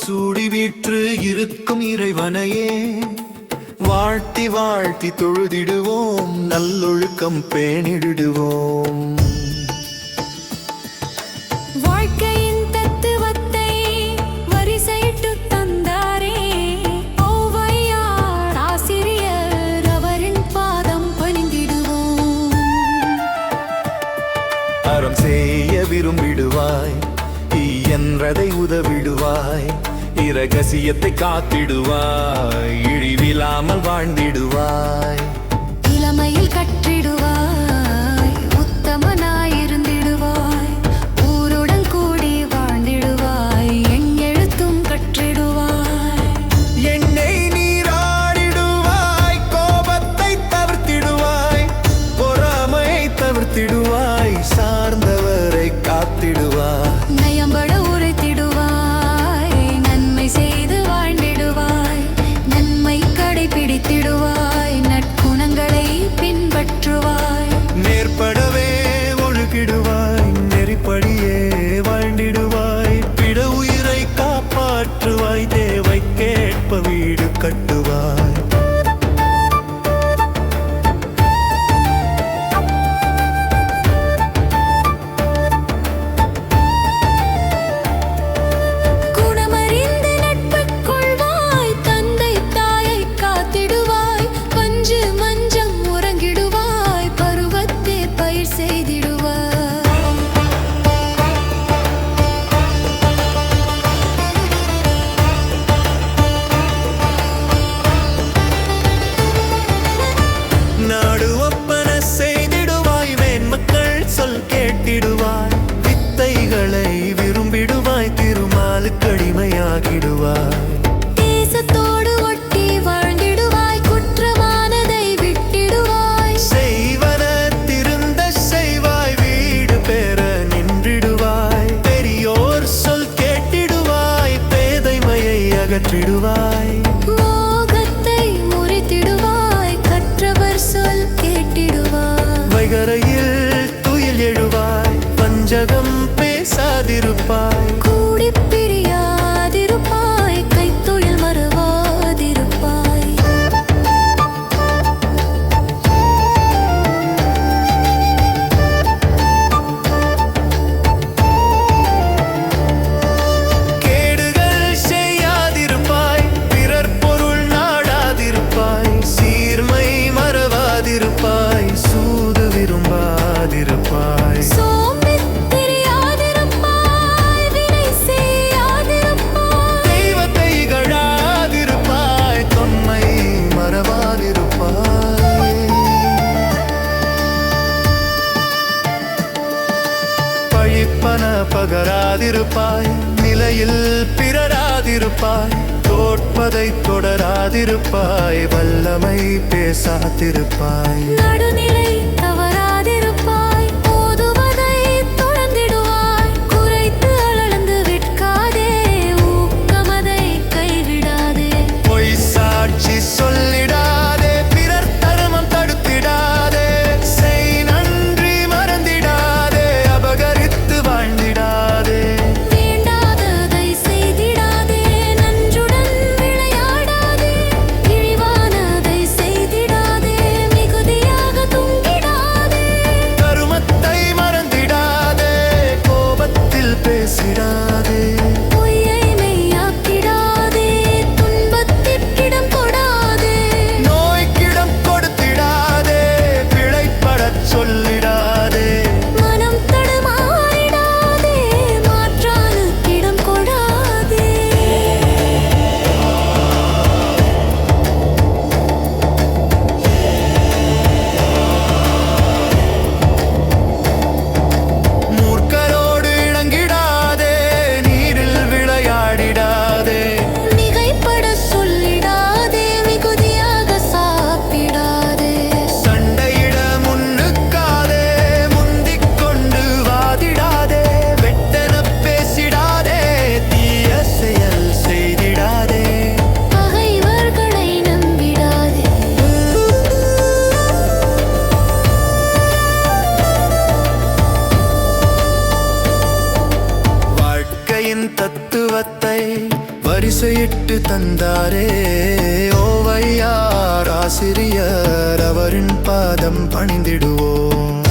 சூடி வீற்று இருக்கும் இறைவனையே வாழ்த்தி வாழ்த்தி தொழுதிடுவோம், நல்லொழுக்கம் பேணிடுவோம். வாழ்க்கையின் தத்துவத்தை வரிசையிட்டு தந்தாரே ஔவையார் ஆசிரியர், அவரின் பாதம் பணிந்திடுவோம். அறம் செய்ய விரும்பிடுவாய், என்றதை உதவிடுவாய், இரகசியத்தை காத்திடுவாய், இழிவில்லாமல் வாழ்ந்திடுவாய். இளமையில் கற்றிடுவாய், உத்தமனாயிருந்திடுவாய், ஊருடன் கூடி வாழ்ந்திடுவாய், என் எழுத்தும் கற்றிடுவாய். எண்ணெய் நீராடிடுவாய், கோபத்தை தவிர்த்திடுவாய், பொறாமையை தவிர்த்திடுவாய், சார்ந்தவரை காத்திடுவாய். நயம்பட உரைத்திடுவாய், நன்மை செய்து வாழ்ந்திடுவாய், நன்மை கடைபிடித்திடுவாய், நற்குணங்களை பின்பற்றுவாய். நேர்படவே ஒழுகிடுவாய், நெறிப்படியே வாழ்ந்திடுவாய், பிற உயிரை காப்பாற்றுவாய், தேவைக்கேற்ப வீடு கட்டுவாய். குணமறிந்து நட்புக் கொள்வாய், தந்தை தாயை காத்திடுவாய், பஞ்சு மஞ்சம் உறங்கிடுவாய், பருவத்தே பயிர் செய்திடுவாய். நாடு ஒப்பன செய்திடுவாய், மேன்மக்கள் சொல் கேட்டிடுவாய், வித்தைகளை விரும்பிடுவாய், திருமாலுக்கு அடிமையாகிடுவாய். தேசத்தோடு ஒட்டி வாழ்ந்திடுவாய், குற்றமானதை விட்டிடுவாய். செய்வன திருந்த செய்வாய், வீடு பெற நின்றிடுவாய், பெரியோர் சொல் கேட்டிடுவாய், பேதைமையை அகற்றிடுவாய். மோகத்தை முறித்திடுவாய், கற்றவர் சொல் கேட்டிடுவாய். வைகரையில் துயில் எழுவாய், வஞ்சகம் பேசாதிருப்பாய், கூடிப் பிரியாதிருப்பாய், கைத்தொழில் மறவாதிருப்பாய். கேடுகள் செய்யாதிருப்பாய், பிறர் பொருள் நாடாதிருப்பாய், சீர்மை மறவாதிருப்பாய், சூது விரும்பாதிருப்பாய். சோம்பித் திரியாதிருப்பாய், வினை செய்யாதிருப்பாய். தெய்வத்தை இகழாதிருப்பாய், தொன்மை மறவாதிருப்பாய். பழிப்பன பகராதிருப்பாய், நிலையில் பிறராதிருப்பாய், தோற்பதை தொடராதிருப்பாய், வல்லமை பேசாதிருப்பாய். நடுநிலை தவறாதிருப்பாய், ஓதுவதை தொடர்ந்திடுவாய், குறைத்து அளந்து விட்காதே, ஊக்கமதை கைவிடாதே. பொய் சாட்சி சொல்லிடாதே, பிறர் தர்மம் தடுத்திடாதே, செய் நன்றி மறந்திடாதே, அபகரித்து வாழ்ந்திடாதே. வேண்டாததை செய்திடாதே, நன்றுடன் விளையாடாதே, இழிவானதை செய்திடாதே, மிகுதியாக தூங்கிடாதே. கற்றுவிட்டு தந்தாரே ஓவையார் ஆசிரியர் அவரின் பாதம் பணிந்திடுவோம்.